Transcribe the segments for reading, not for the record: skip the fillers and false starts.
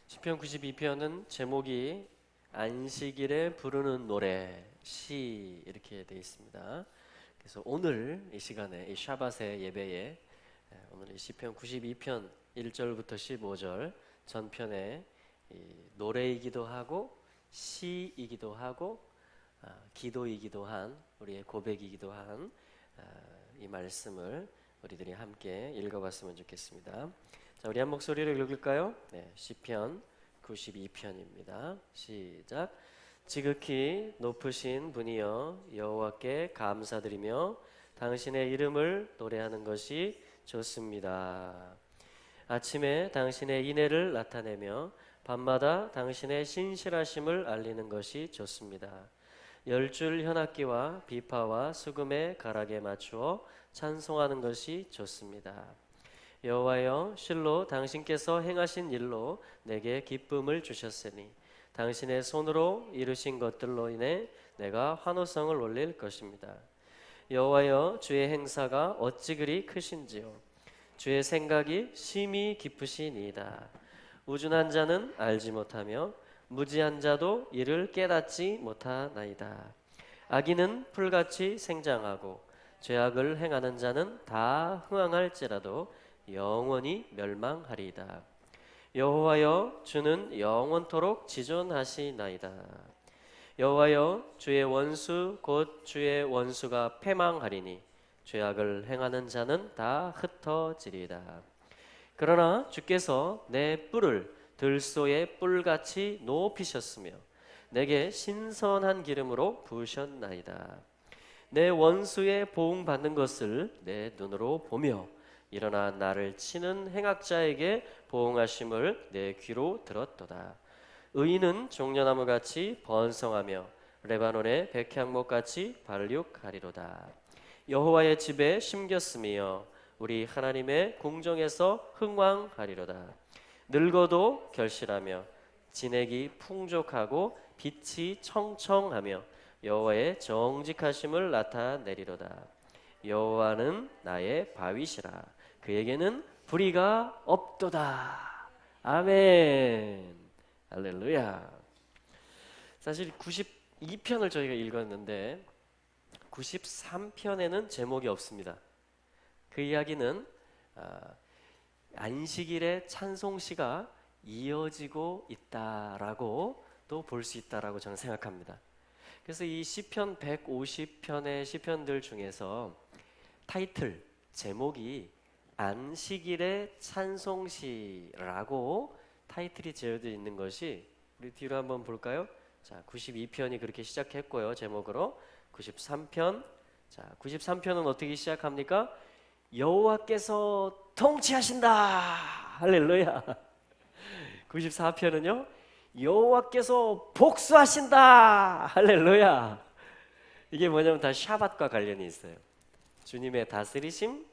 시편 92편은 제목이 안식일에 부르는 노래, 시 이렇게 되어 있습니다. 그래서 오늘 이 시간에 이 샤밧의 예배에 오늘 이 시편 92편 1절부터 15절 전편에 이 노래이기도 하고 시이기도 하고 기도이기도 한 우리의 고백이기도 한 이 말씀을 우리들이 함께 읽어봤으면 좋겠습니다. 자, 우리 한 목소리로 읽을까요? 네, 시편 92편입니다. 시작. 지극히 높으신 분이여 여호와께 감사드리며 당신의 이름을 노래하는 것이 좋습니다. 아침에 당신의 인애를 나타내며 밤마다 당신의 신실하심을 알리는 것이 좋습니다. 열줄 현악기와 비파와 수금의 가락에 맞추어 찬송하는 것이 좋습니다. 여호와여, 실로 당신께서 행하신 일로 내게 기쁨을 주셨으니 당신의 손으로 이루신 것들로 인해 내가 환호성을 올릴 것입니다. 여호와여, 주의 행사가 어찌 그리 크신지요. 주의 생각이 심히 깊으시니이다. 우준한 자는 알지 못하며 무지한 자도 이를 깨닫지 못하나이다. 악인은 풀같이 생장하고 죄악을 행하는 자는 다 흥황할지라도 영원히 멸망하리이다. 여호와여, 주는 영원토록 지존하시나이다. 여호와여, 주의 원수 곧 주의 원수가 패망하리니 죄악을 행하는 자는 다 흩어지리이다. 그러나 주께서 내 뿔을 들소의 뿔같이 높이셨으며 내게 신선한 기름으로 부으셨나이다. 내 원수의 보응받는 것을 내 눈으로 보며 일어나 나를 치는 행악자에게 보응하심을 내 귀로 들었도다. 의인은 종려나무같이 번성하며 레바논의 백향목같이 발육하리로다. 여호와의 집에 심겼으며 우리 하나님의 궁정에서 흥왕하리로다. 늙어도 결실하며 진액이 풍족하고 빛이 청청하며 여호와의 정직하심을 나타내리로다. 여호와는 나의 바위시라. 그에게는 불의가 없도다. 아멘. 할렐루야. 사실 92편을 저희가 읽었는데 93편에는 제목이 없습니다. 그 이야기는 안식일의 찬송시가 이어지고 있다라고 또 볼 수 있다라고 저는 생각합니다. 그래서 이 시편 150편의 시편들 중에서 타이틀, 제목이 안식일의 찬송시라고 타이틀이 지어져 있는 것이 우리 뒤로 한번 볼까요? 자, 92편이 그렇게 시작했고요. 제목으로 93편. 자, 93편은 어떻게 시작합니까? 여호와께서 통치하신다. 할렐루야. 94편은요. 여호와께서 복수하신다. 할렐루야. 이게 뭐냐면 다 샤밧과 관련이 있어요. 주님의 다스리심,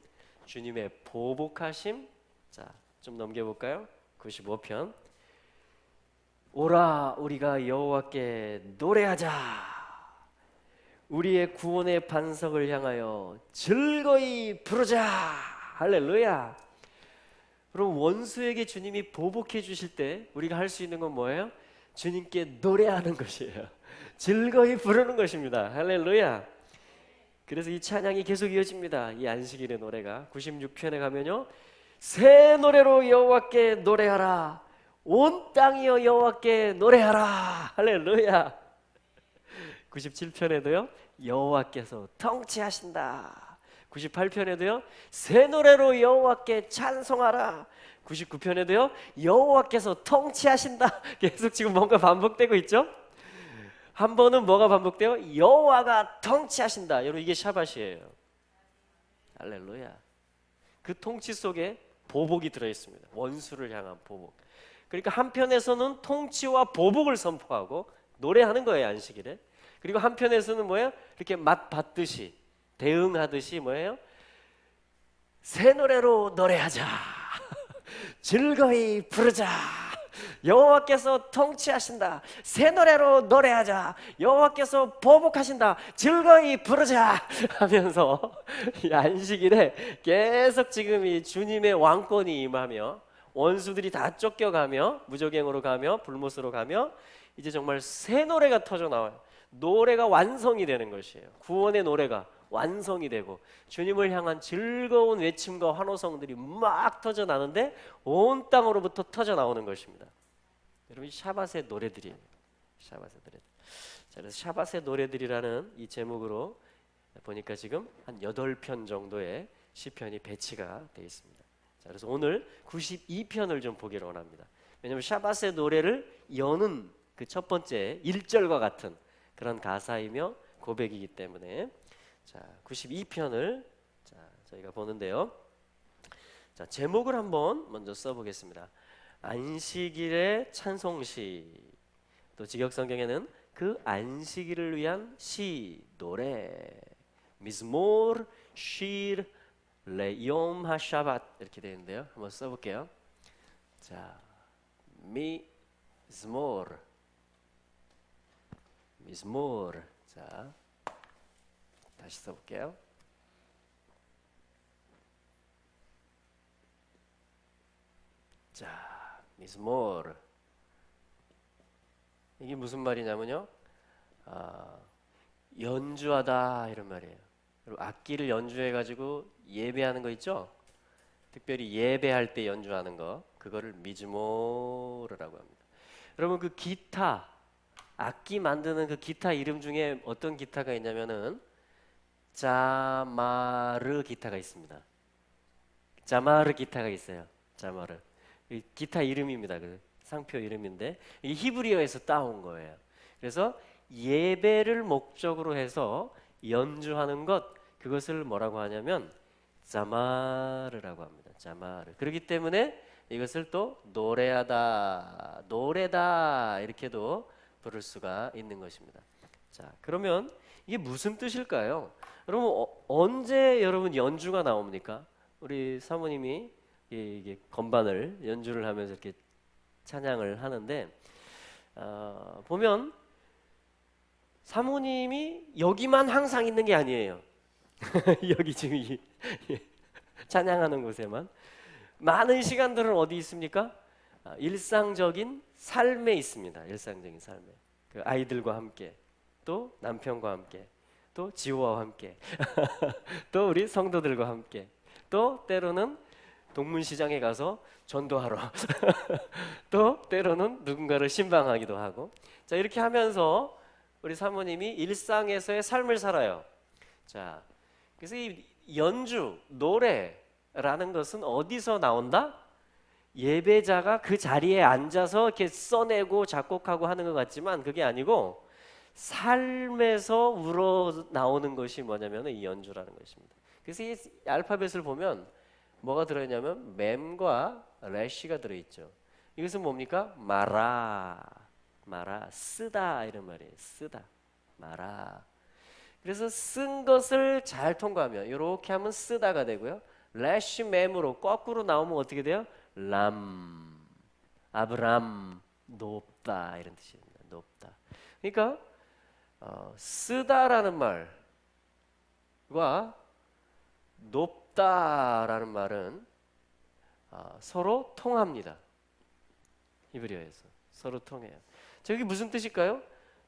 주님의 보복하심. 자, 좀 넘겨볼까요? 95편. 오라 우리가 여호와께 노래하자. 우리의 구원의 반석을 향하여 즐거이 부르자. 할렐루야. 그럼 원수에게 주님이 보복해 주실 때 우리가 할 수 있는 건 뭐예요? 주님께 노래하는 것이에요. 즐거이 부르는 것입니다. 할렐루야. 그래서 이 찬양이 계속 이어집니다. 이 안식일의 노래가 96편에 가면요, 새 노래로 여호와께 노래하라. 온 땅이여 여호와께 노래하라. 할렐루야. 97편에도요, 여호와께서 통치하신다. 98편에도요, 새 노래로 여호와께 찬송하라. 99편에도요, 여호와께서 통치하신다. 계속 지금 뭔가 반복되고 있죠? 한 번은 뭐가 반복돼요? 여호와가 통치하신다. 여러분, 이게 샤밧이에요. 할렐루야. 그 통치 속에 보복이 들어있습니다. 원수를 향한 보복. 그러니까 한편에서는 통치와 보복을 선포하고 노래하는 거예요, 안식일에. 그리고 한편에서는 뭐예요? 이렇게 맛받듯이 대응하듯이 뭐예요? 새 노래로 노래하자. 즐거이 부르자. 여호와께서 통치하신다. 새 노래로 노래하자. 여호와께서 보복하신다. 즐거이 부르자 하면서 이 안식일에 계속 지금 이 주님의 왕권이 임하며 원수들이 다 쫓겨가며 무적행으로 가며 불못으로 가며 이제 정말 새 노래가 터져 나와요. 노래가 완성이 되는 것이에요. 구원의 노래가 완성이 되고 주님을 향한 즐거운 외침과 환호성들이 막 터져 나는데 온 땅으로부터 터져 나오는 것입니다. 여러분, 샤밧의 노래들이에요. 샤밧의 노래들. 자, 그래서 샤밧의 노래들이라는 이 제목으로 보니까 지금 한 8편 정도의 시편이 배치가 되어 있습니다. 자, 그래서 오늘 92편을 좀 보기를 원합니다. 왜냐하면 샤밧의 노래를 여는 그 첫 번째 1절과 같은 그런 가사이며 고백이기 때문에 자, 92편을 자, 저희가 보는데요. 자, 제목을 한번 먼저 써보겠습니다. 안식일의 찬송시. 또 직역성경에는 그 안식일을 위한 시, 노래. 미즈모르, 쉿, 레욤 하샤밧 이렇게 되는데요. 한번 써볼게요. 자, 미즈모르, 미즈모르. 자, 다시 써볼게요. 자, 미즈모르. 이게 무슨 말이냐면요, 연주하다 이런 말이에요. 그리고 악기를 연주해가지고 예배하는 거 있죠? 특별히 예배할 때 연주하는 거, 그거를 미즈모르라고 합니다. 여러분, 그 기타, 악기 만드는 그 기타 이름 중에 어떤 기타가 있냐면은 자마르 기타가 있습니다. 자마르 기타가 있어요. 자마르. 이 기타 이름입니다. 그 상표 이름인데 이 히브리어에서 따온 거예요. 그래서 예배를 목적으로 해서 연주하는 것, 그것을 뭐라고 하냐면 자마르라고 합니다. 자마르. 그렇기 때문에 이것을 또 노래하다, 노래다 이렇게도 부를 수가 있는 것입니다. 자, 그러면 이게 무슨 뜻일까요? 여러분, 언제 여러분 연주가 나옵니까? 우리 사모님이 이게 건반을 연주를 하면서 이렇게 찬양을 하는데 보면 사모님이 여기만 항상 있는 게 아니에요. 여기 지금 이 찬양하는 곳에만 많은 시간들은 어디 있습니까? 일상적인 삶에 있습니다. 일상적인 삶에 그 아이들과 함께, 또 남편과 함께, 또 지호와 함께, 또 우리 성도들과 함께, 또 때로는 동문시장에 가서 전도하러 또 때로는 누군가를 신방하기도 하고, 자, 이렇게 하면서 우리 사모님이 일상에서의 삶을 살아요. 자, 그래서 이 연주, 노래라는 것은 어디서 나온다? 예배자가 그 자리에 앉아서 이렇게 써내고 작곡하고 하는 것 같지만 그게 아니고 삶에서 우러 나오는 것이 뭐냐면 이 연주라는 것입니다. 그래서 이 알파벳을 보면 뭐가 들어있냐면 맴과 래쉬가 들어있죠. 이것은 뭡니까? 마라, 마라, 쓰다 이런 말이에요. 쓰다, 마라. 그래서 쓴 것을 잘 통과하면 이렇게 하면 쓰다가 되고요. 래쉬 맴으로 거꾸로 나오면 어떻게 돼요? 람, 아브람, 높다 이런 뜻입니다. 높다. 그러니까 쓰다라는 말과 높다라는 말은 서로 통합니다. 히브리어에서 서로 통해요. 저기 무슨 뜻일까요?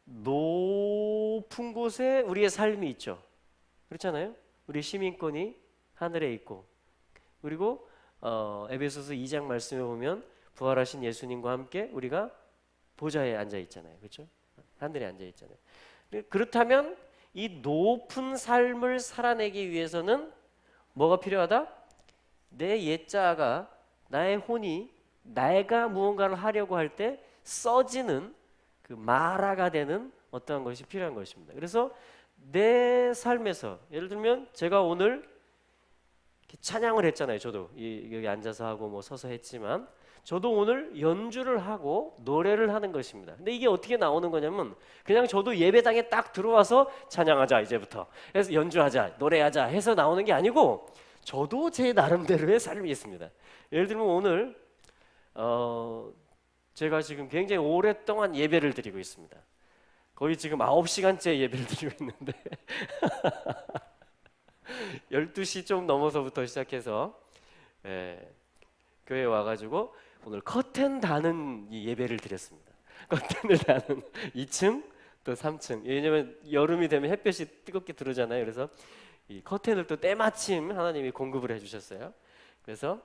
높은 곳에 우리의 삶이 있죠. 그렇잖아요. 우리 시민권이 하늘에 있고, 그리고 에베소서 2장 말씀에 보면 부활하신 예수님과 함께 우리가 보좌에 앉아 있잖아요. 그렇죠? 하늘에 앉아 있잖아요. 그렇다면 이 높은 삶을 살아내기 위해서는 뭐가 필요하다? 내 옛자가, 나의 혼이 내가 무언가를 하려고 할 때 써지는 그 마라가 되는 어떠한 것이 필요한 것입니다. 그래서 내 삶에서 예를 들면 제가 오늘 찬양을 했잖아요. 저도 여기 앉아서 하고 뭐 서서 했지만 저도 오늘 연주를 하고 노래를 하는 것입니다. 근데 이게 어떻게 나오는 거냐면 그냥 저도 예배당에 딱 들어와서 찬양하자 이제부터 해서 연주하자 노래하자 해서 나오는 게 아니고 저도 제 나름대로의 삶이 있습니다. 예를 들면 오늘 제가 지금 굉장히 오랫동안 예배를 드리고 있습니다. 거의 지금 9시간째 예배를 드리고 있는데 12시 좀 넘어서부터 시작해서 교회에 와가지고 오늘 커튼 다는 이 예배를 드렸습니다. 커튼을 다는 2층 또 3층. 왜냐면 여름이 되면 햇볕이 뜨겁게 들어오잖아요. 그래서 이 커튼을 또 때마침 하나님이 공급을 해주셨어요. 그래서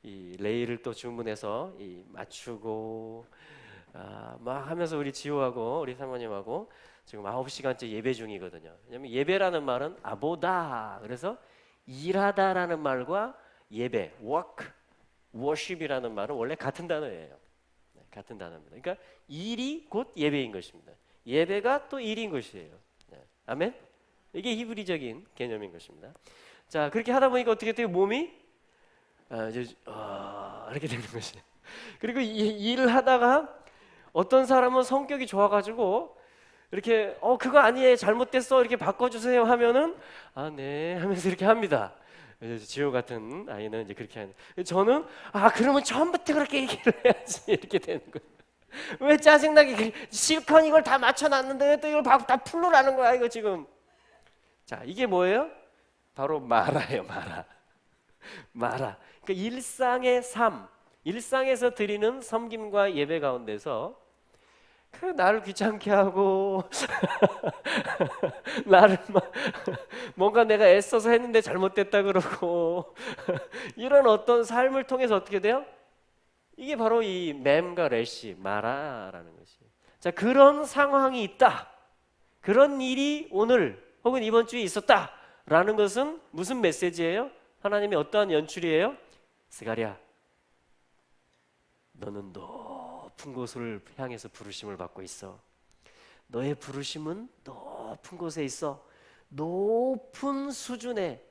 이 레일을 또 주문해서 이 맞추고 막 하면서 우리 지호하고 우리 사모님하고 지금 9시간째 예배 중이거든요. 왜냐면 예배라는 말은 아보다, 그래서 일하다라는 말과 예배, work, worship이라는 말은 원래 같은 단어예요. 같은 단어입니다. 그러니까 일이 곧 예배인 것입니다. 예배가 또 일인 것이에요. 아멘. 이게 히브리적인 개념인 것입니다. 자, 그렇게 하다 보니까 어떻게 돼요? 몸이 이렇게 되는 것이. 그리고 이 일을 하다가 어떤 사람은 성격이 좋아가지고 이렇게 그거 아니에요, 잘못됐어, 이렇게 바꿔주세요 하면은 네 하면서 이렇게 합니다. 지호 같은 아이는 이제 그렇게 하는. 저는 그러면 처음부터 그렇게 얘기를 해야지 이렇게 되는 거예요. 왜 짜증나게 실컷 이걸 다 맞춰놨는데 또 이걸 다 풀로라는 거야 이거 지금. 자, 이게 뭐예요? 바로 마라예요. 마라. 그러니까 일상의 삶, 일상에서 드리는 섬김과 예배 가운데서 나를 귀찮게 하고 나를 뭔가 내가 애써서 했는데 잘못됐다 그러고 이런 어떤 삶을 통해서 어떻게 돼요? 이게 바로 이 맴과 래시, 마라라는 것이. 자, 그런 상황이 있다, 그런 일이 오늘 혹은 이번 주에 있었다라는 것은 무슨 메시지예요? 하나님의 어떠한 연출이에요? 스가랴, 너는 높은 곳을 향해서 부르심을 받고 있어. 너의 부르심은 높은 곳에 있어. 높은 수준의,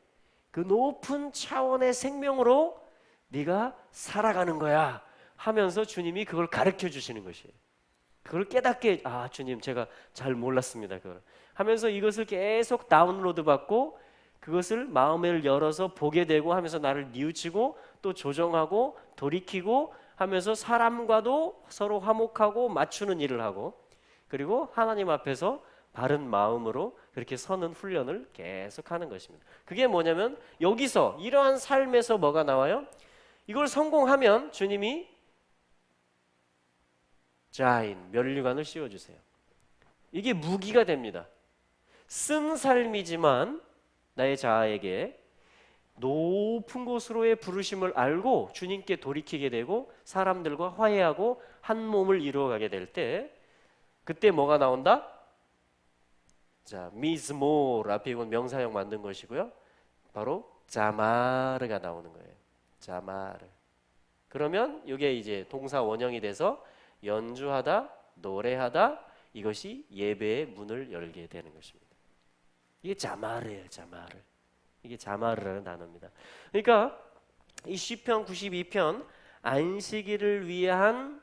그 높은 차원의 생명으로 네가 살아가는 거야 하면서 주님이 그걸 가르쳐 주시는 것이에요. 그걸 깨닫게, 주님 제가 잘 몰랐습니다, 그걸 하면서 이것을 계속 다운로드 받고 그것을 마음을 열어서 보게 되고 하면서 나를 뉘우치고 또 조정하고 돌이키고 하면서 사람과도 서로 화목하고 맞추는 일을 하고, 그리고 하나님 앞에서 바른 마음으로 그렇게 서는 훈련을 계속하는 것입니다. 그게 뭐냐면 여기서 이러한 삶에서 뭐가 나와요? 이걸 성공하면 주님이 자인, 면류관을 씌워주세요. 이게 무기가 됩니다. 쓴 삶이지만 나의 자아에게 높은 곳으로의 부르심을 알고 주님께 돌이키게 되고 사람들과 화해하고 한 몸을 이루어가게 될 때, 그때 뭐가 나온다? 자, 미즈몰 앞에 이건 명사형 만든 것이고요. 바로 자마르가 나오는 거예요. 자마르. 그러면 이게 이제 동사 원형이 돼서 연주하다, 노래하다, 이것이 예배의 문을 열게 되는 것입니다. 이게 자마르예요, 자마르. 이게 자마르라는 단어입니다. 그러니까 이 시편 92편 안식일을 위한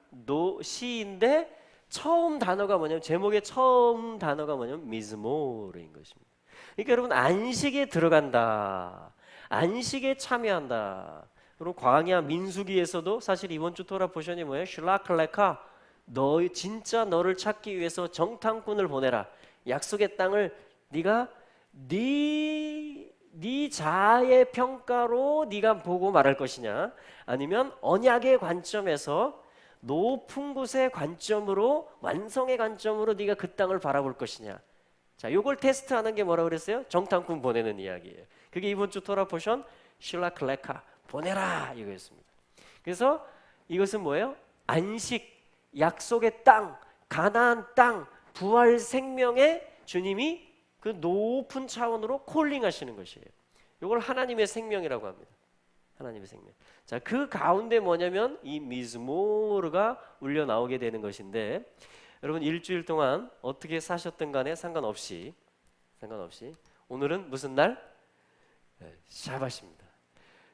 시인데 처음 단어가 뭐냐면, 제목의 처음 단어가 뭐냐면 미즈모르인 것입니다. 그러니까 여러분, 안식에 들어간다, 안식에 참여한다. 그리고 광야 민수기에서도 사실 이번 주 토라 포션이 뭐예요? 슐라클레카, 너 진짜 너를 찾기 위해서 정탐꾼을 보내라. 약속의 땅을 네가 네 자아의 평가로 네가 보고 말할 것이냐, 아니면 언약의 관점에서 높은 곳의 관점으로, 완성의 관점으로 네가 그 땅을 바라볼 것이냐. 자, 요걸 테스트하는 게 뭐라고 그랬어요? 정탐꾼 보내는 이야기예요. 그게 이번 주 토라 포션 슐라클레카, 보내라 이거였습니다. 그래서 이것은 뭐예요? 안식, 약속의 땅, 가나안 땅, 부활 생명의 주님이 그 높은 차원으로 콜링하시는 것이에요. 이걸 하나님의 생명이라고 합니다. 하나님의 생명. 자, 그 가운데 뭐냐면 이 미즈모르가 울려 나오게 되는 것인데, 여러분 일주일 동안 어떻게 사셨든 간에 상관없이 오늘은 무슨 날? 샤밧입니다.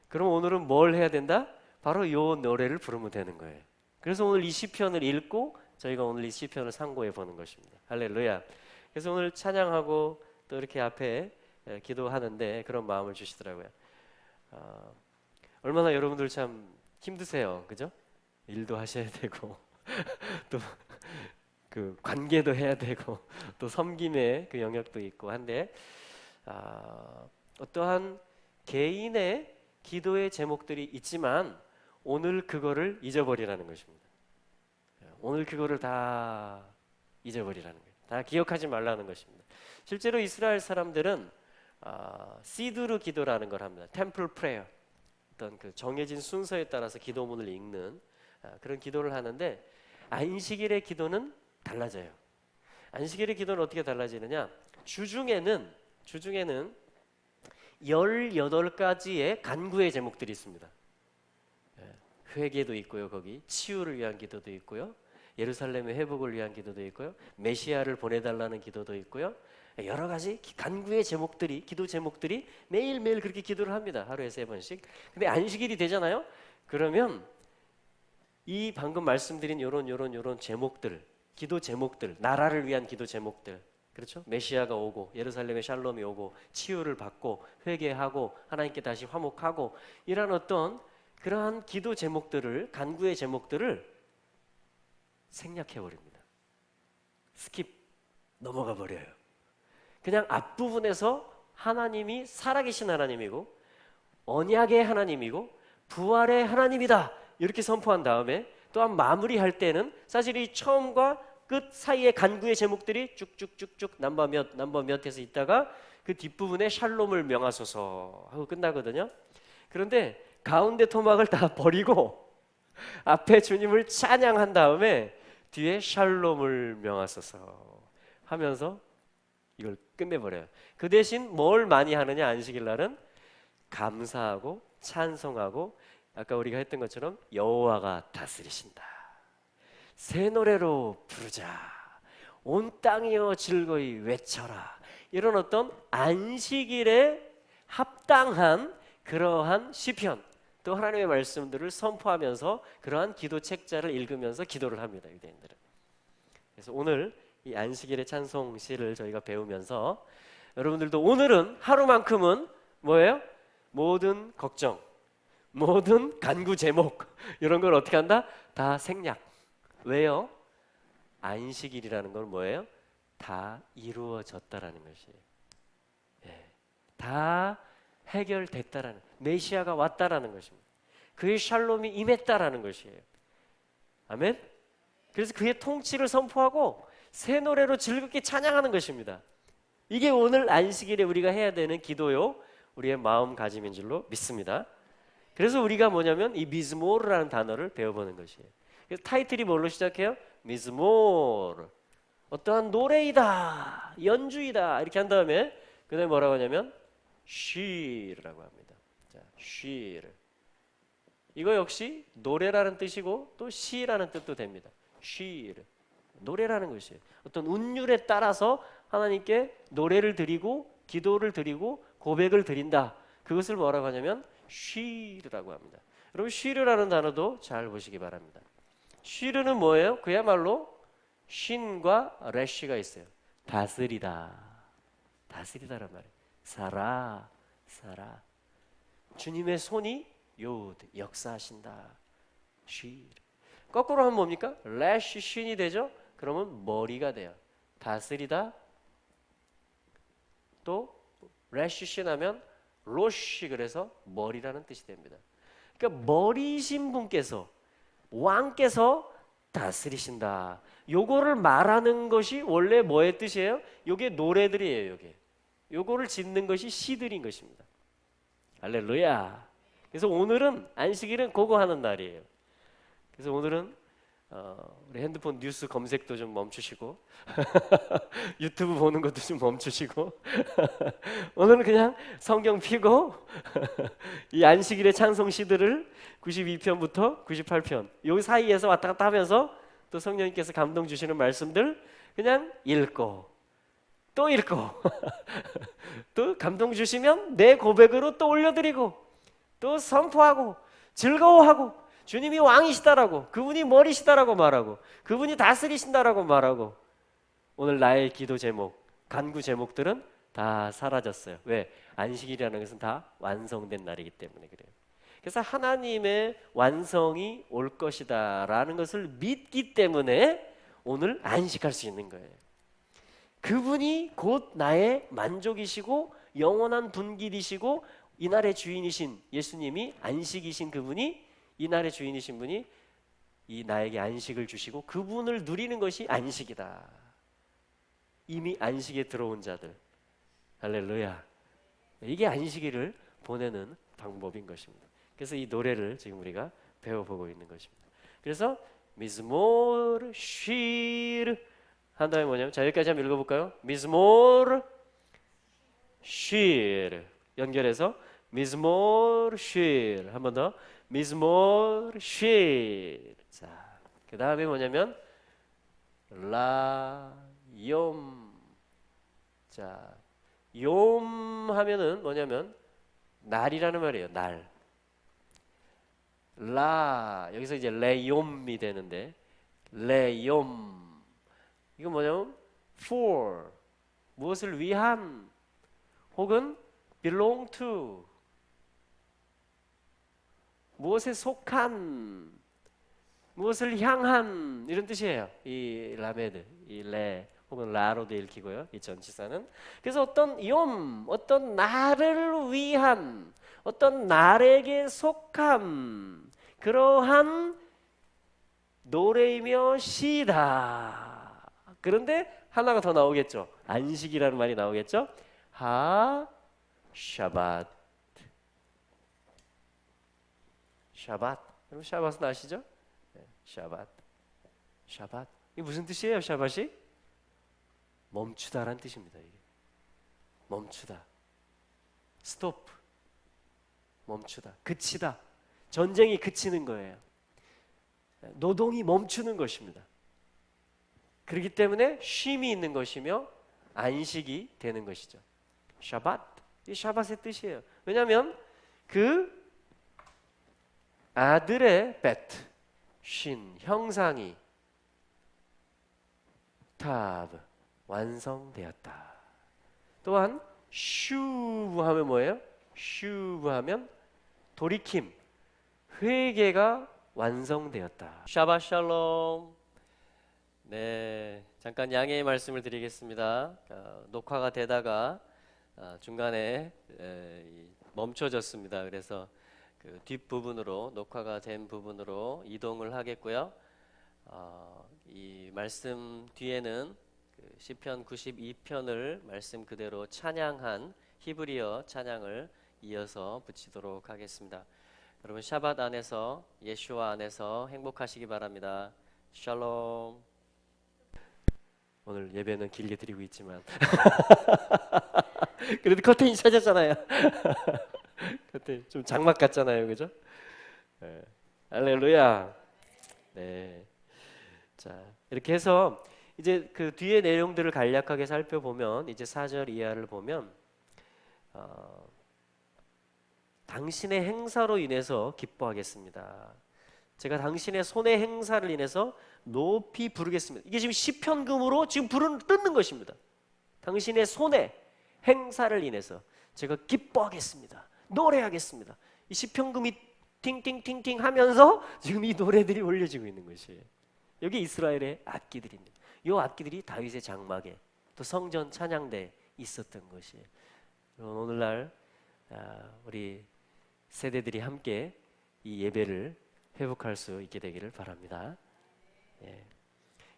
그럼 오늘은 뭘 해야 된다? 바로 이 노래를 부르면 되는 거예요. 그래서 오늘 이 시편을 읽고 저희가 오늘 이 시편을 상고해 보는 것입니다. 할렐루야. 그래서 오늘 찬양하고 또 이렇게 앞에 기도하는데 그런 마음을 주시더라고요. 얼마나 여러분들 참 힘드세요, 그죠? 일도 하셔야 되고 또 그 관계도 해야 되고 또 섬김의 그 영역도 있고 한데, 어떠한 개인의 기도의 제목들이 있지만 오늘 그거를 잊어버리라는 것입니다. 오늘 그거를 다 잊어버리라는 거예요. 다 기억하지 말라는 것입니다. 실제로 이스라엘 사람들은 시드르 기도라는 걸 합니다. 템플 프레어, 어떤 그 정해진 순서에 따라서 기도문을 읽는 그런 기도를 하는데, 안식일의 기도는 달라져요. 안식일의 기도는 어떻게 달라지느냐? 주중에는 18가지의 간구의 제목들이 있습니다. 회개도 있고요, 거기 치유를 위한 기도도 있고요, 예루살렘의 회복을 위한 기도도 있고요, 메시아를 보내달라는 기도도 있고요, 여러 가지 간구의 제목들이, 기도 제목들이 매일매일 그렇게 기도를 합니다. 하루에 3번씩. 근데 안식일이 되잖아요. 그러면 이 방금 말씀드린 요런 제목들, 기도 제목들, 나라를 위한 기도 제목들, 그렇죠? 메시아가 오고 예루살렘에 샬롬이 오고 치유를 받고 회개하고 하나님께 다시 화목하고 이런 어떤 그러한 기도 제목들을, 간구의 제목들을 생략해 버립니다. 스킵, 넘어가 버려요. 그냥 앞부분에서 하나님이 살아계신 하나님이고 언약의 하나님이고 부활의 하나님이다 이렇게 선포한 다음에 또한 마무리할 때는 사실 이 처음과 끝 사이의 간구의 제목들이 쭉쭉쭉쭉 넘버 몇 해서 있다가 그 뒷부분에 샬롬을 명하소서 하고 끝나거든요. 그런데 가운데 토막을 다 버리고 앞에 주님을 찬양한 다음에 뒤에 샬롬을 명하소서 하면서 이걸 끝내버려요. 그 대신 뭘 많이 하느냐? 안식일 날은 감사하고 찬송하고 아까 우리가 했던 것처럼 여호와가 다스리신다, 새 노래로 부르자, 온 땅이여 즐거이 외쳐라, 이런 어떤 안식일에 합당한 그러한 시편, 또 하나님의 말씀들을 선포하면서 그러한 기도 책자를 읽으면서 기도를 합니다, 유대인들은. 그래서 오늘 이 안식일의 찬송 시를 저희가 배우면서 여러분들도 오늘은 하루만큼은 뭐예요? 모든 걱정, 모든 간구 제목 이런 걸 어떻게 한다? 다 생략. 왜요? 안식일이라는 건 뭐예요? 다 이루어졌다라는 것이에요. 다 해결됐다라는, 메시아가 왔다라는 것입니다. 그의 샬롬이 임했다라는 것이에요. 아멘. 그래서 그의 통치를 선포하고 새 노래로 즐겁게 찬양하는 것입니다. 이게 오늘 안식일에 우리가 해야 되는 기도요, 우리의 마음가짐인 줄로 믿습니다. 그래서 우리가 뭐냐면 이 미즈모르라는 단어를 배워보는 것이에요. 그래서 타이틀이 뭘로 시작해요? 미즈모르, 어떠한 노래이다, 연주이다 이렇게 한 다음에 그 다음에 뭐라고 하냐면 쉬라고 합니다. 자, 쉬를, 이거 역시 노래라는 뜻이고 또 시라는 뜻도 됩니다. 쉬를, 노래라는 것이에요. 어떤 운율에 따라서 하나님께 노래를 드리고 기도를 드리고 고백을 드린다. 그것을 뭐라고 하냐면 쉬르라고 합니다. 여러분, 쉬르라는 단어도 잘 보시기 바랍니다. 쉬르는 뭐예요? 그야말로 쉰과 레쉬가 있어요. 다스리다, 다스리다란 말이에요. 살아, 살아. 주님의 손이 요드, 역사하신다. 쉬르. 거꾸로 하면 뭡니까? 레쉬, 쉰이 되죠? 그러면 머리가 돼요. 다스리다. 또 레쉬, 쉰 하면 로쉬, 그래서 머리라는 뜻이 됩니다. 그러니까 머리신 분께서, 왕께서 다스리신다. 요거를 말하는 것이 원래 뭐의 뜻이에요? 요게 노래들이에요. 요거를 짓는 것이 시들인 것입니다. 할렐루야. 그래서 오늘은 안식일은 그거 하는 날이에요. 그래서 오늘은 우리 핸드폰 뉴스 검색도 좀 멈추시고 유튜브 보는 것도 좀 멈추시고 오늘은 그냥 성경 피고 이 안식일의 찬송 시들을 92편부터 98편 요 사이에서 왔다 갔다 하면서 또 성령님께서 감동 주시는 말씀들 그냥 읽고 또 읽고 또 감동 주시면 내 고백으로 또 올려드리고 또 선포하고 즐거워하고 주님이 왕이시다라고, 그분이 머리시다라고 말하고, 그분이 다스리신다라고 말하고, 오늘 나의 기도 제목, 간구 제목들은 다 사라졌어요. 왜? 안식일이라는 것은 다 완성된 날이기 때문에 그래요. 그래서 하나님의 완성이 올 것이다라는 것을 믿기 때문에 오늘 안식할 수 있는 거예요. 그분이 곧 나의 만족이시고 영원한 분길이시고 이날의 주인이신 예수님이, 안식이신 그분이 이 날의 주인이신 분이 이 나에게 안식을 주시고 그분을 누리는 것이 안식이다. 이미 안식에 들어온 자들. 할렐루야. 이게 안식일을 보내는 방법인 것입니다. 그래서 이 노래를 지금 우리가 배워보고 있는 것입니다. 그래서 미즈모르 쉬르 한 다음에 뭐냐면, 자 여기까지 한번 읽어볼까요? 미즈모르 쉬르 연결해서 미즈모르 쉬르 한 번 더 미즈모르 쉬르. 자, 그 다음에 뭐냐면 라욤. 자, 욤 하면은 뭐냐면 날이라는 말이에요. 날. 라 여기서 이제 레욤이 되는데 레욤 이거 뭐냐면 for 무엇을 위한 혹은 belong to 무엇에 속한 무엇을 향한 이런 뜻이에요. 이 라메드 이 레 혹은 라로도 읽히고요. 이 전치사는. 그래서 어떤 어떤 나를 위한 어떤 날에게 속한 그러한 노래이며 시다. 그런데 하나가 더 나오겠죠. 안식이라는 말이 나오겠죠. 샤밧. 샤밧. 여러분 샤밧은 아시죠? 샤밧. 샤밧. 이게 무슨 뜻이에요? 샤밧이? 멈추다라는 뜻입니다. 이게. 멈추다. 스톱. 멈추다. 그치다. 전쟁이 그치는 거예요. 노동이 멈추는 것입니다. 그렇기 때문에 쉼이 있는 것이며 안식이 되는 것이죠. 샤밧. 이 샤밧의 뜻이에요. 왜냐하면 그 아들의 베트 쉰 형상이 타브 완성되었다. 또한 슈브 하면 뭐예요? 슈브 하면 돌이킴, 회개가 완성되었다. 샤밧 샬롬. 네, 잠깐 양해의 말씀을 드리겠습니다. 녹화가 되다가 중간에 멈춰졌습니다. 그래서 그 뒷부분으로 녹화가 된 부분으로 이동을 하겠고요. 이 말씀 뒤에는 그 시편 92편을 말씀 그대로 찬양한 히브리어 찬양을 이어서 붙이도록 하겠습니다. 여러분 샤밧 안에서 예수와 안에서 행복하시기 바랍니다. 샬롬. 오늘 예배는 길게 드리고 있지만 그래도 커튼이 쳐졌잖아요. 커튼 좀 장막 같잖아요, 그죠? 네. 할렐루야. 네. 자 이렇게 해서 이제 그 뒤에 내용들을 간략하게 살펴보면 이제 4절 이하를 보면 당신의 행사로 인해서 기뻐하겠습니다. 제가 당신의 손의 행사를 인해서 높이 부르겠습니다. 이게 지금 시편금으로 지금 뜯는 것입니다. 당신의 손의 행사를 인해서 제가 기뻐하겠습니다. 노래하겠습니다. 이 시편금이 팅팅팅팅 하면서 지금 이 노래들이 올려지고 있는 것이에요. 여기 이스라엘의 악기들입니다. 이 악기들이 다윗의 장막에 또 성전 찬양대에 있었던 것이에요. 오늘날 우리 세대들이 함께 이 예배를 회복할 수 있게 되기를 바랍니다. 예.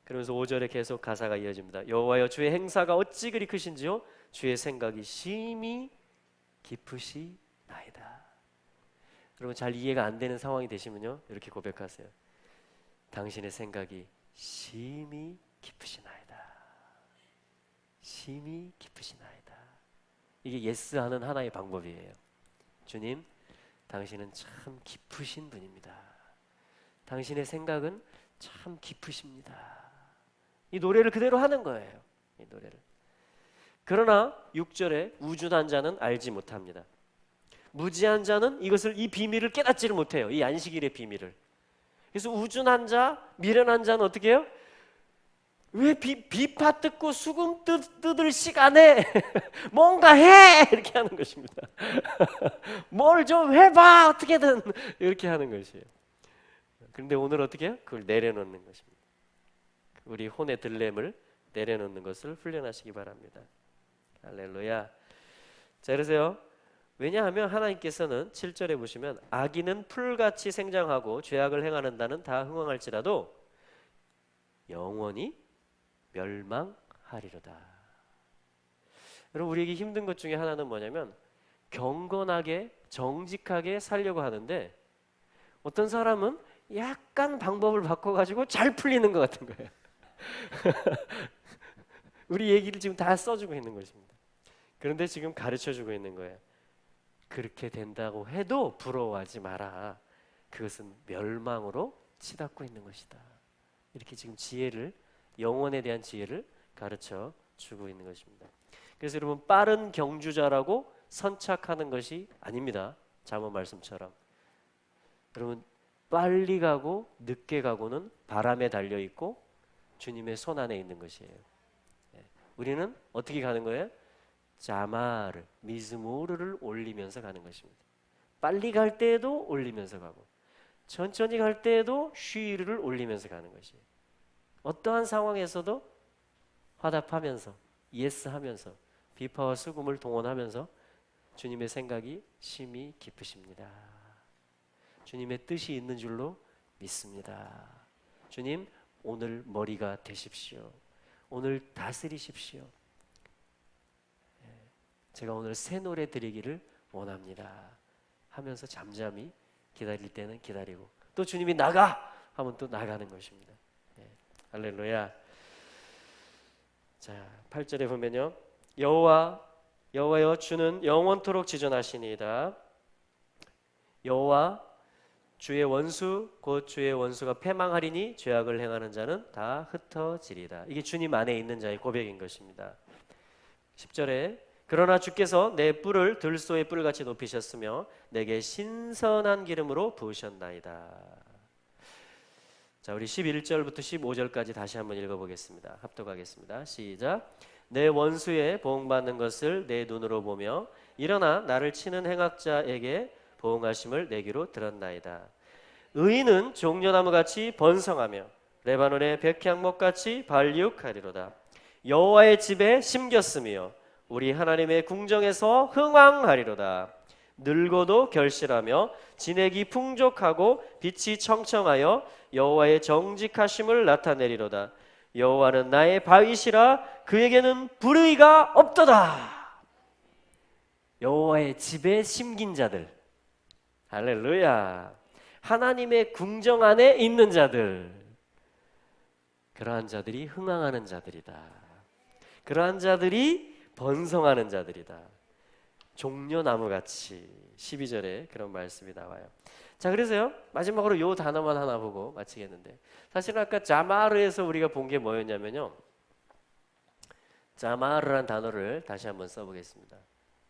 그러면서 5절에 계속 가사가 이어집니다. 여호와여 주의 행사가 어찌 그리 크신지요 주의 생각이 심히 깊으시나이다. 여러분 잘 이해가 안 되는 상황이 되시면요 이렇게 고백하세요. 당신의 생각이 심히 깊으시나이다. 심히 깊으시나이다. 이게 예스하는 하나의 방법이에요. 주님, 당신은 참 깊으신 분입니다. 당신의 생각은 참 깊으십니다. 이 노래를 그대로 하는 거예요. 이 노래를. 그러나 6절에 우준한 자는 알지 못합니다. 무지한 자는 이 비밀을 깨닫지를 못해요. 이 안식일의 비밀을. 그래서 우준한 자, 미련한 자는 어떻게 해요? 왜 비파 뜯고 수금 뜯을 시간에 뭔가 해! 이렇게 하는 것입니다. 뭘 좀 해봐! 어떻게든 이렇게 하는 것이에요. 그런데 오늘 어떻게 해요? 그걸 내려놓는 것입니다. 우리 혼의 들램을 내려놓는 것을 훈련하시기 바랍니다. 할렐루야. 자, 그래서요 왜냐하면 하나님께서는 7절에 보시면 악인은 풀같이 생장하고 죄악을 행하는 자는 다 흥황할지라도 영원히 멸망하리로다. 여러분, 우리에게 힘든 것 중에 하나는 뭐냐면 경건하게 정직하게 살려고 하는데 어떤 사람은 약간 방법을 바꿔가지고 잘 풀리는 것 같은 거예요. 우리 얘기를 지금 다 써주고 있는 것입니다. 그런데 지금 가르쳐주고 있는 거예요. 그렇게 된다고 해도 부러워하지 마라. 그것은 멸망으로 치닫고 있는 것이다. 이렇게 지금 지혜를, 영혼에 대한 지혜를 가르쳐 주고 있는 것입니다. 그래서 여러분, 빠른 경주자라고 선착하는 것이 아닙니다. 잠언 말씀처럼. 여러분, 빨리 가고 늦게 가고는 바람에 달려 있고 주님의 손 안에 있는 것이에요. 우리는 어떻게 가는 거예요? 자마를, 미즈모르를 올리면서 가는 것입니다. 빨리 갈 때에도 올리면서 가고 천천히 갈 때에도 쉬를 올리면서 가는 것이에요. 어떠한 상황에서도 화답하면서, 예스하면서, 비파와 수금을 동원하면서 주님의 생각이 심히 깊으십니다. 주님의 뜻이 있는 줄로 믿습니다. 주님, 오늘 머리가 되십시오. 오늘 다스리십시오. 제가 오늘 새 노래 드리기를 원합니다 하면서 잠잠히 기다릴 때는 기다리고, 또 주님이 나가 하면 또 나가는 것입니다. 할렐루야. 자, 8절에 보면요, 여호와여 주는 영원토록 지존하시니이다. 여호와 주의 원수 곧 주의 원수가 패망하리니 죄악을 행하는 자는 다 흩어지리다. 이게 주님 안에 있는 자의 고백인 것입니다. 10절에 그러나 주께서 내 뿔을 들소의 뿔같이 높이셨으며 내게 신선한 기름으로 부으셨나이다. 자, 우리 11절부터 15절까지 다시 한번 읽어보겠습니다. 합독하겠습니다. 시작. 내 원수의 보응받는 것을 내 눈으로 보며 일어나 나를 치는 행악자에게 보응하심을 내기로 들었나이다. 의인은 종려나무같이 번성하며 레바논의 백향목같이 발육하리로다. 여호와의 집에 심겼으며 우리 하나님의 궁정에서 흥왕하리로다. 늙어도 결실하며 진액이 풍족하고 빛이 청청하여 여호와의 정직하심을 나타내리로다. 여호와는 나의 바위시라 그에게는 불의가 없도다. 여호와의 집에 심긴 자들, 할렐루야. 하나님의 궁정 안에 있는 자들, 그러한 자들이 흥왕하는 자들이다. 그러한 자들이 번성하는 자들이다. 종려나무같이. 12절에 그런 말씀이 나와요. 자, 그래서요, 마지막으로 이 단어만 하나 보고 마치겠는데, 사실은 아까 자마르에서 우리가 본 게 뭐였냐면요, 자마르란 단어를 다시 한번 써보겠습니다.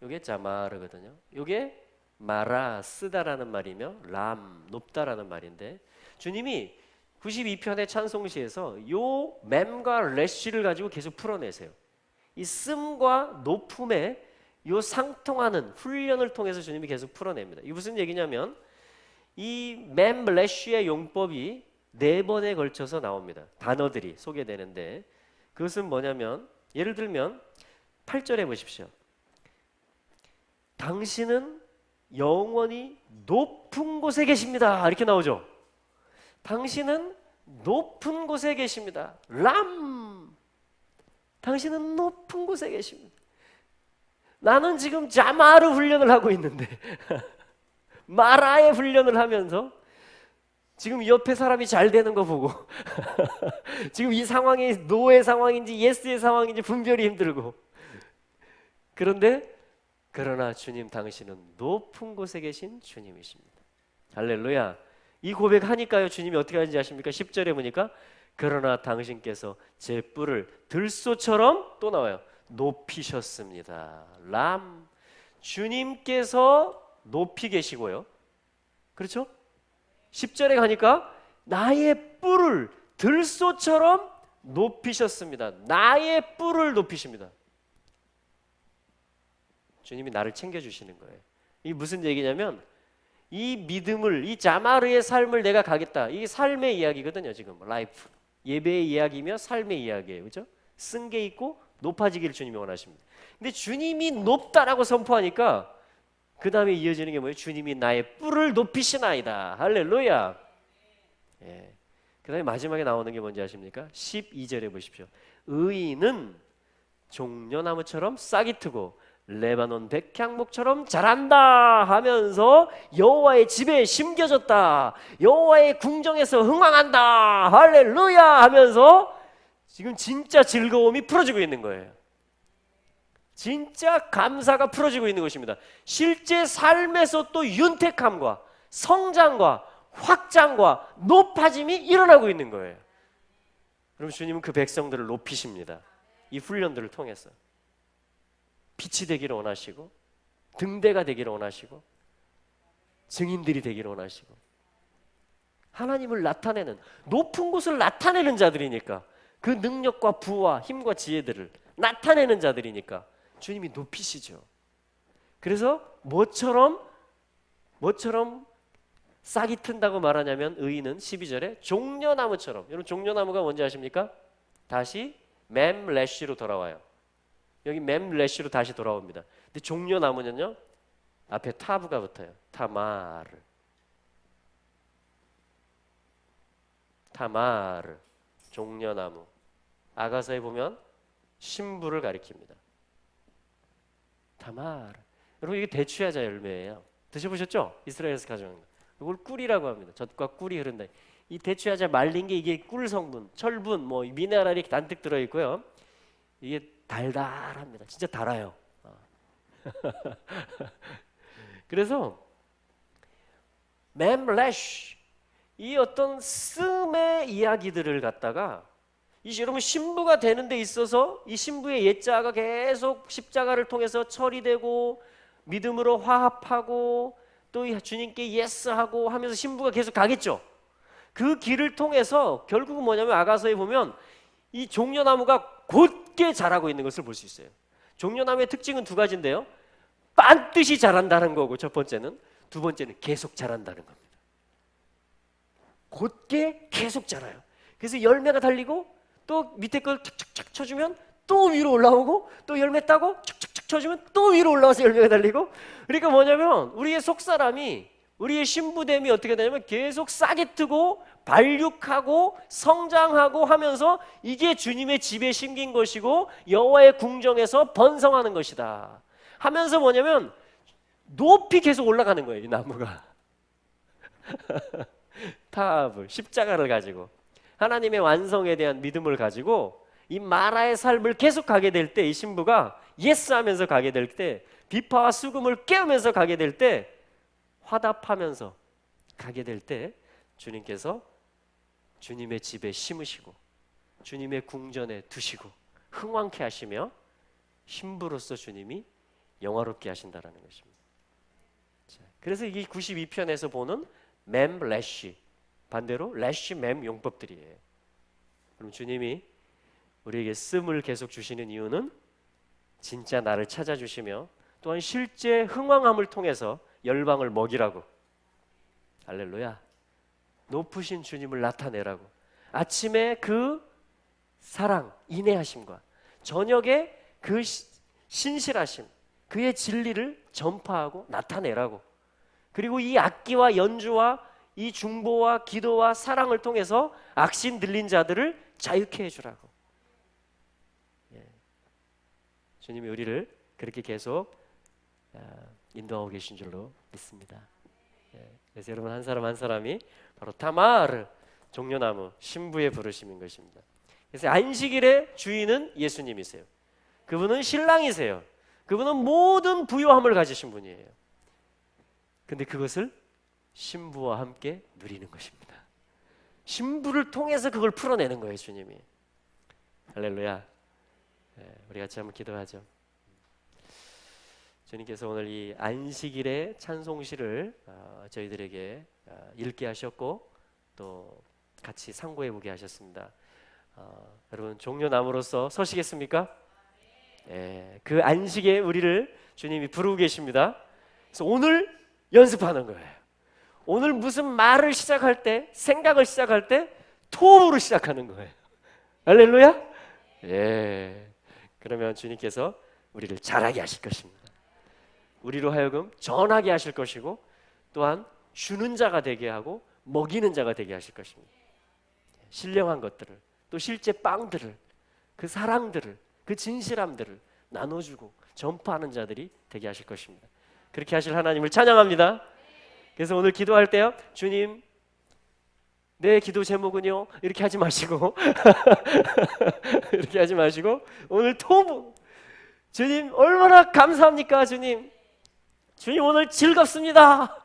이게 자마르거든요. 이게 마라, 쓰다라는 말이며 람, 높다라는 말인데, 주님이 92편의 찬송시에서 요 맴과 래쉬를 가지고 계속 풀어내세요. 이 씀과 높음의 요 상통하는 훈련을 통해서 주님이 계속 풀어냅니다. 이게 무슨 얘기냐면 이 맴, 래쉬의 용법이 4번에 걸쳐서 나옵니다. 단어들이 소개되는데, 그것은 뭐냐면, 예를 들면 8절에 보십시오. 당신은 영원히 높은 곳에 계십니다. 이렇게 나오죠. 당신은 높은 곳에 계십니다. 람, 당신은 높은 곳에 계십니다. 나는 지금 자마르 훈련을 하고 있는데 마라의 훈련을 하면서 지금 옆에 사람이 잘 되는 거 보고 지금 이 상황이 노의 상황인지 예스의 상황인지 분별이 힘들고, 그러나 주님, 당신은 높은 곳에 계신 주님이십니다. 할렐루야. 이 고백하니까요, 주님이 어떻게 하는지 아십니까? 10절에 보니까 그러나 당신께서 제 뿔을 들소처럼, 또 나와요, 높이셨습니다. 람, 주님께서 높이 계시고요, 그렇죠? 10절에 가니까 나의 뿔을 들소처럼 높이셨습니다. 나의 뿔을 높이십니다. 주님이 나를 챙겨주시는 거예요. 이게 무슨 얘기냐면, 이 믿음을, 이 자마르의 삶을 내가 가겠다. 이게 삶의 이야기거든요. 지금 라이프, 예배의 이야기며 삶의 이야기예요. 그렇죠? 쓴 게 있고 높아지기를 주님이 원하십니다. 근데 주님이 높다라고 선포하니까 그 다음에 이어지는 게 뭐예요? 주님이 나의 뿔을 높이시나이다. 할렐루야. 예. 그 다음에 마지막에 나오는 게 뭔지 아십니까? 12절에 보십시오. 의인은 종려나무처럼 싹이 트고 레바논 백향목처럼 자란다 하면서 여호와의 집에 심겨졌다, 여호와의 궁정에서 흥왕한다, 할렐루야 하면서 지금 진짜 즐거움이 풀어지고 있는 거예요. 진짜 감사가 풀어지고 있는 것입니다. 실제 삶에서 또 윤택함과 성장과 확장과 높아짐이 일어나고 있는 거예요. 그럼 주님은 그 백성들을 높이십니다. 이 훈련들을 통해서 빛이 되기를 원하시고, 등대가 되기를 원하시고, 증인들이 되기를 원하시고, 하나님을 나타내는, 높은 곳을 나타내는 자들이니까, 그 능력과 부와 힘과 지혜들을 나타내는 자들이니까 주님이 높이시죠. 그래서 뭐처럼 싹이 튼다고 말하냐면, 의인은 12절에 종려나무처럼, 여러분 종려나무가 뭔지 아십니까? 다시 맴래쉬로 돌아와요. 여기 맴래쉬로 다시 돌아옵니다. 근데 종려나무는요, 앞에 타브가 붙어요. 타마르, 종려나무. 아가서에 보면 신부를 가리킵니다. 타마르. 여러분, 이게 대추야자 열매예요. 드셔보셨죠? 이스라엘에서 가져온 거. 이걸 꿀이라고 합니다. 젖과 꿀이 흐른다. 이 대추야자 말린 게 이게 꿀 성분, 철분, 뭐 미네랄이 잔뜩 들어 있고요. 이게 달달합니다. 진짜 달아요. 그래서 맴래쉬, 이 어떤 씀의 이야기들을 갖다가 여러분 신부가 되는 데 있어서 이 신부의 옛자가 계속 십자가를 통해서 처리되고 믿음으로 화합하고 또 주님께 예스하고 하면서 신부가 계속 가겠죠. 그 길을 통해서 결국은 뭐냐면 아가서에 보면 이 종려나무가 곧게 자라고 있는 것을 볼 수 있어요. 종려나무의 특징은 두 가지인데요, 반드시 자란다는 거고 첫 번째는, 두 번째는 계속 자란다는 겁니다. 곧게 계속 자라요. 그래서 열매가 달리고 또 밑에 걸 척척척 쳐주면 또 위로 올라오고, 또 열매 따고 척척척 쳐주면 또 위로 올라와서 열매가 달리고. 그러니까 뭐냐면 우리의 속사람이, 우리의 신부됨이 어떻게 되냐면 계속 싹이 트고 발육하고 성장하고 하면서 이게 주님의 집에 심긴 것이고 여호와의 궁정에서 번성하는 것이다 하면서 뭐냐면 높이 계속 올라가는 거예요. 이 나무가 타압을, 십자가를 가지고 하나님의 완성에 대한 믿음을 가지고 이 마라의 삶을 계속 가게 될 때, 이 신부가 예스 하면서 가게 될 때, 비파와 수금을 깨우면서 가게 될 때, 화답하면서 가게 될 때 주님께서 주님의 집에 심으시고 주님의 궁전에 두시고 흥왕케 하시며 신부로서 주님이 영화롭게 하신다라는 것입니다. 그래서 이 92편에서 보는 맴래쉬, 반대로 래쉬 맴 용법들이에요. 그럼 주님이 우리에게 씀을 계속 주시는 이유는 진짜 나를 찾아주시며 또한 실제 흥왕함을 통해서 열방을 먹이라고, 할렐루야, 높으신 주님을 나타내라고, 아침에 그 사랑, 인내하심과 저녁에 그 신실하심, 그의 진리를 전파하고 나타내라고, 그리고 이 악기와 연주와 이 중보와 기도와 사랑을 통해서 악신 들린 자들을 자유케 해주라고. 주님이 우리를 그렇게 계속 인도하고 계신 줄로 믿습니다. 그래서 여러분 한 사람 한 사람이 바로 타마르, 종려나무, 신부의 부르심인 것입니다. 그래서 안식일의 주인은 예수님이세요. 그분은 신랑이세요. 그분은 모든 부요함을 가지신 분이에요. 근데 그것을 신부와 함께 누리는 것입니다. 신부를 통해서 그걸 풀어내는 거예요, 주님이. 할렐루야. 우리 같이 한번 기도하죠. 주님께서 오늘 이 안식일의 찬송시를 저희들에게 읽게 하셨고 또 같이 상고해 보게 하셨습니다. 여러분 종려나무로서 서시겠습니까? 그 안식에 우리를 주님이 부르고 계십니다. 그래서 오늘 연습하는 거예요. 오늘 무슨 말을 시작할 때, 생각을 시작할 때 토음으로 시작하는 거예요. 할렐루야. 그러면 주님께서 우리를 잘하게 하실 것입니다. 우리로 하여금 전하게 하실 것이고 또한 주는 자가 되게 하고 먹이는 자가 되게 하실 것입니다. 신령한 것들을 또 실제 빵들을 그 사랑들을 그 진실함들을 나눠주고 전파하는 자들이 되게 하실 것입니다. 그렇게 하실 하나님을 찬양합니다. 그래서 오늘 기도할 때요, 주님 내 기도 제목은요 이렇게 하지 마시고 이렇게 하지 마시고 오늘 토부 주님 얼마나 감사합니까 주님. 주님 오늘 즐겁습니다.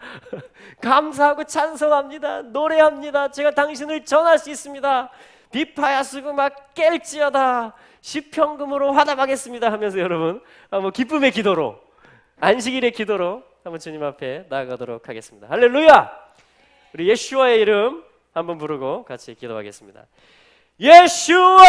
감사하고 찬송합니다. 노래합니다. 제가 당신을 전할 수 있습니다. 비파야 쓰고 막 깰지어다 시편금으로 화답하겠습니다 하면서 여러분 한번 기쁨의 기도로 안식일의 기도로 한번 주님 앞에 나아가도록 하겠습니다. 할렐루야. 우리 예슈아의 이름 한번 부르고 같이 기도하겠습니다. 예슈아